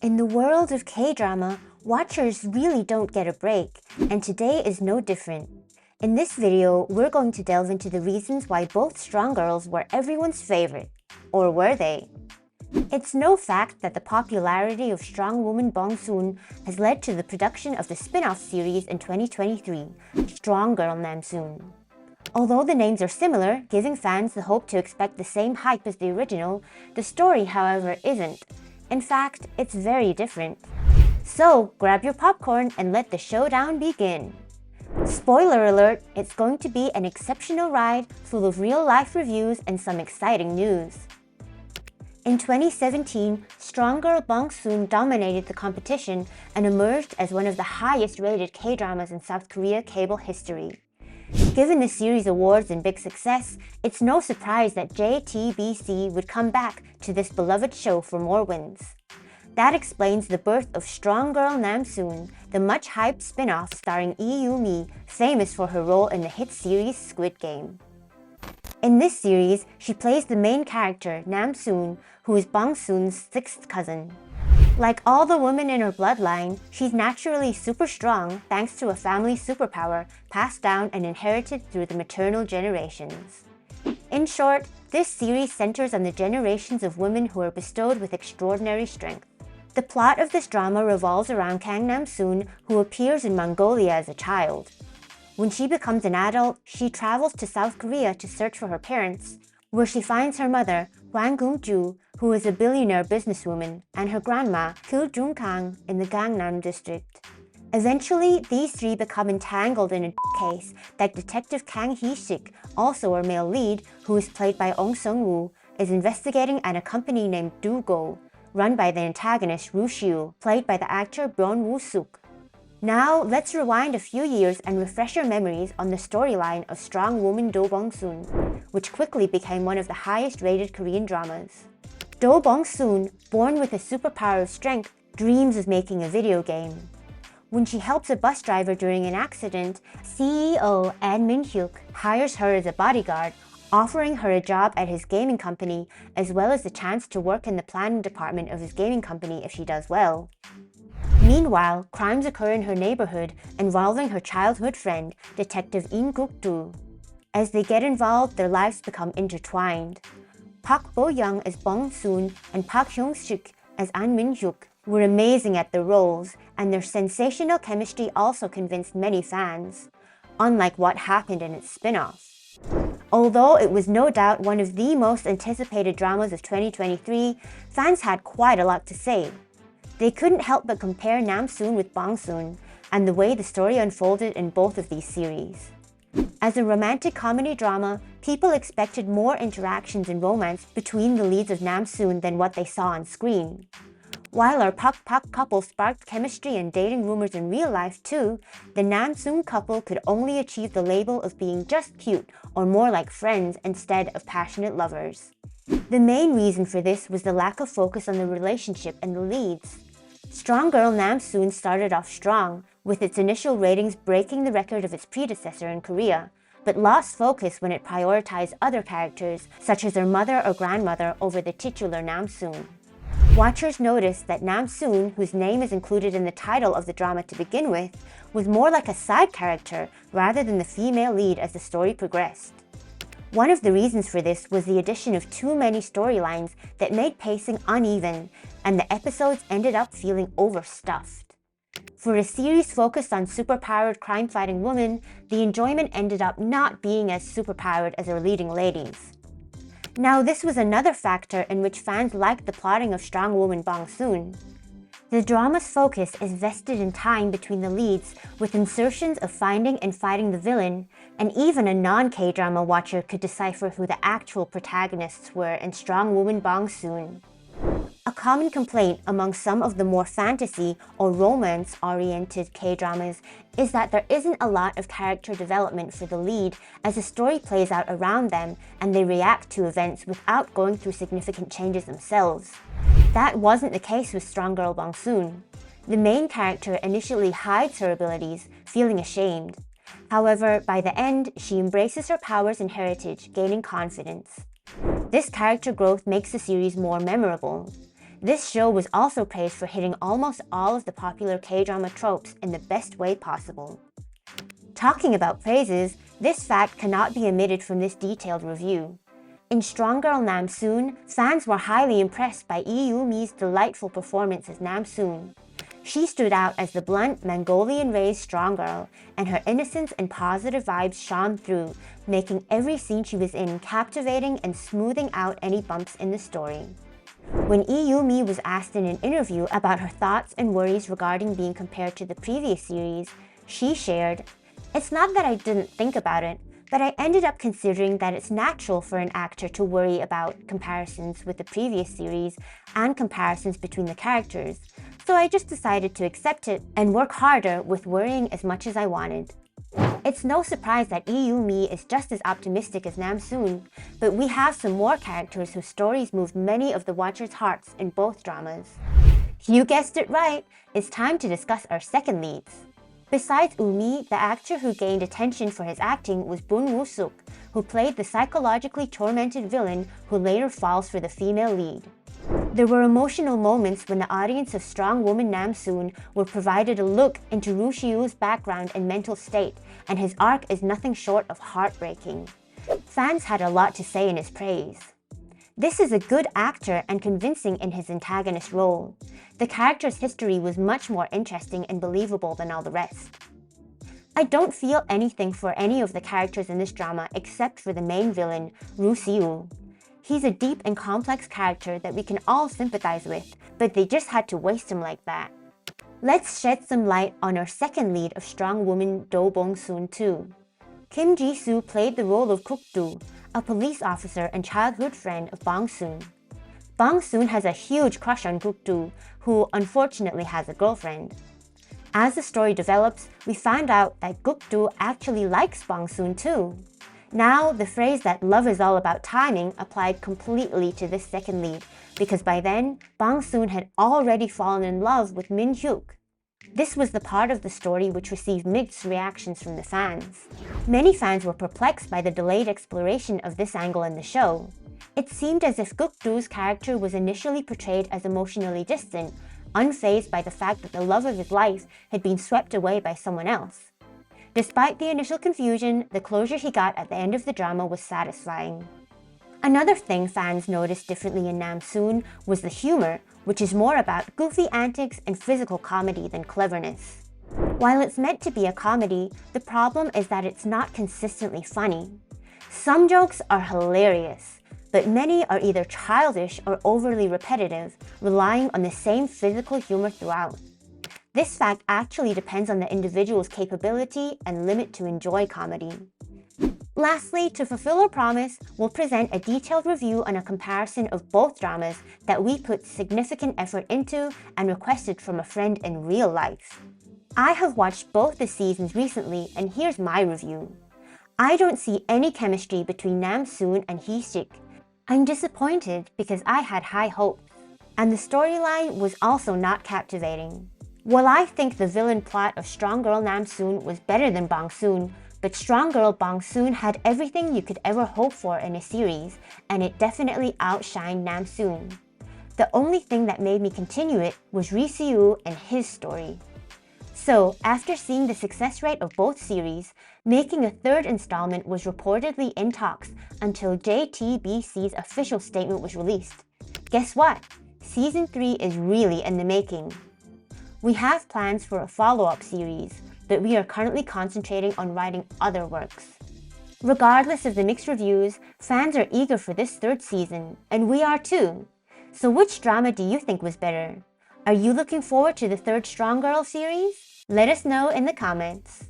In the world of K-drama, watchers really don't get a break, and today is no different. In this video, we're going to delve into the reasons why both strong girls were everyone's favorite. Or were they? It's no fact that the popularity of strong woman Bong-Soon has led to the production of the spin-off series in 2023, Strong Girl Nam-soon. Although the names are similar, giving fans the hope to expect the same hype as the original, the story, however, isn't. In fact, it's very different. So, grab your popcorn and let the showdown begin. Spoiler alert, it's going to be an exceptional ride full of real-life reviews and some exciting news. In 2017, strong girl Bong-Soon dominated the competition and emerged as one of the highest-rated K-dramas in South Korea cable history. Given the series' awards and big success, it's no surprise that JTBC would come back to this beloved show for more wins. That explains the birth of Strong Girl Nam-soon, the much-hyped spin-off starring Yoo-Mi, famous for her role in the hit series Squid Game. In this series, she plays the main character, Nam-soon, who is Bong-soon's sixth cousin. Like all the women in her bloodline, she's naturally super strong thanks to a family superpower passed down and inherited through the maternal generations. In short, this series centers on the generations of women who are bestowed with extraordinary strength. The plot of this drama revolves around Kang Nam-soon, who appears in Mongolia as a child. When she becomes an adult, she travels to South Korea to search for her parents, where she finds her mother, Hwang Gung-ju, who is a billionaire businesswoman, and her grandma, Kil Jung-kang, in the Gangnam district. Eventually, these three become entangled in a case that Detective Kang Hae-Sook, also our male lead, who is played by Seong-Wu, is investigating at a company named Do-Go, run by the antagonist Woo-Seok, played by the actor Woo-Seok. Now, let's rewind a few years and refresh our memories on the storyline of strong woman Do Bong-soon, which quickly became one of the highest-rated Korean dramas. Do Bong-soon, born with a superpower of strength, dreams of making a video game. When she helps a bus driver during an accident, CEO An Min-hyuk hires her as a bodyguard, offering her a job at his gaming company, as well as the chance to work in the planning department of his gaming company if she does well. Meanwhile, crimes occur in her neighborhood involving her childhood friend, Detective In Guk-do. As they get involved, their lives become intertwined. Park Bo-young as Bong-soon and Park Hyung-suk as An Min-hyuk were amazing at their roles, and their sensational chemistry also convinced many fans, unlike what happened in its spin-off. Although it was no doubt one of the most anticipated dramas of 2023, fans had quite a lot to say. They couldn't help but compare Nam-soon with Bong-soon and the way the story unfolded in both of these series. As a romantic comedy drama, people expected more interactions and romance between the leads of Nam-soon than what they saw on screen. While our Pak couple sparked chemistry and dating rumors in real life too, the Nam-soon couple could only achieve the label of being just cute or more like friends instead of passionate lovers. The main reason for this was the lack of focus on the relationship and the leads. Strong Girl Nam-soon started off strong, with its initial ratings breaking the record of its predecessor in Korea, but lost focus when it prioritized other characters, such as her mother or grandmother, over the titular Nam-soon. Watchers noticed that Nam-soon, whose name is included in the title of the drama to begin with, was more like a side character rather than the female lead as the story progressed. One of the reasons for this was the addition of too many storylines that made pacing uneven, and the episodes ended up feeling overstuffed. For a series focused on superpowered crime-fighting women, the enjoyment ended up not being as superpowered as our leading ladies. Now, this was another factor in which fans liked the plotting of strong woman Bong-soon. The drama's focus is vested in time between the leads, with insertions of finding and fighting the villain, and even a non-K-drama watcher could decipher who the actual protagonists were in Strong Woman Bong-soon. A common complaint among some of the more fantasy or romance-oriented K-dramas is that there isn't a lot of character development for the lead as the story plays out around them and they react to events without going through significant changes themselves. That wasn't the case with Strong Girl Bong-soon. The main character initially hides her abilities, feeling ashamed. However, by the end, she embraces her powers and heritage, gaining confidence. This character growth makes the series more memorable. This show was also praised for hitting almost all of the popular K-drama tropes in the best way possible. Talking about praises, this fact cannot be omitted from this detailed review. In Strong Girl Nam-soon, fans were highly impressed by Yoo-Mi's delightful performance as Nam-soon. She stood out as the blunt, Mongolian-raised strong girl, and her innocence and positive vibes shone through, making every scene she was in captivating and smoothing out any bumps in the story. When Yoo-Mi was asked in an interview about her thoughts and worries regarding being compared to the previous series, she shared, "It's not that I didn't think about it, but I ended up considering that it's natural for an actor to worry about comparisons with the previous series and comparisons between the characters, so I just decided to accept it and work harder with worrying as much as I wanted." It's no surprise that Yoo-Mi is just as optimistic as Nam-soon, but we have some more characters whose stories moved many of the watchers' hearts in both dramas. You guessed it right, it's time to discuss our second leads. Besides Yoo-Mi, the actor who gained attention for his acting was Woo-Seok, who played the psychologically tormented villain who later falls for the female lead. There were emotional moments when the audience of strong woman Nam-soon were provided a look into Woo-Seok's background and mental state, and his arc is nothing short of heartbreaking. Fans had a lot to say in his praise. This is a good actor and convincing in his antagonist role. The character's history was much more interesting and believable than all the rest. I don't feel anything for any of the characters in this drama except for the main villain, Woo-Seok. He's a deep and complex character that we can all sympathize with, but they just had to waste him like that. Let's shed some light on our second lead of strong woman Do Bong-Soon too. Kim Ji-soo played the role of Guk-do, a police officer and childhood friend of Bong-Soon. Bong-Soon has a huge crush on Guk-do, who unfortunately has a girlfriend. As the story develops, we find out that Guk-do actually likes Bong-Soon too. Now, the phrase that love is all about timing applied completely to this second lead, because by then, Bong-Soon had already fallen in love with Min-hyuk. This was the part of the story which received mixed reactions from the fans. Many fans were perplexed by the delayed exploration of this angle in the show. It seemed as if Guk-do's character was initially portrayed as emotionally distant, unfazed by the fact that the love of his life had been swept away by someone else. Despite the initial confusion, the closure he got at the end of the drama was satisfying. Another thing fans noticed differently in Nam-soon was the humor, which is more about goofy antics and physical comedy than cleverness. While it's meant to be a comedy, the problem is that it's not consistently funny. Some jokes are hilarious, but many are either childish or overly repetitive, relying on the same physical humor throughout. This fact actually depends on the individual's capability and limit to enjoy comedy. Lastly, to fulfill our promise, we'll present a detailed review on a comparison of both dramas that we put significant effort into and requested from a friend in real life. I have watched both the seasons recently, and here's my review. I don't see any chemistry between Nam-soon and Hae-Sook. I'm disappointed because I had high hopes, and the storyline was also not captivating. While I think the villain plot of Strong Girl Nam-soon was better than Bong-Soon, but Strong Girl Bong-Soon had everything you could ever hope for in a series, and it definitely outshined Nam-soon. The only thing that made me continue it was Woo-Seok and his story. So, after seeing the success rate of both series, making a third installment was reportedly in talks until JTBC's official statement was released. Guess what? Season 3 is really in the making. We have plans for a follow-up series, but we are currently concentrating on writing other works. Regardless of the mixed reviews, fans are eager for this third season, and we are too. So which drama do you think was better? Are you looking forward to the third Strong Girl series? Let us know in the comments.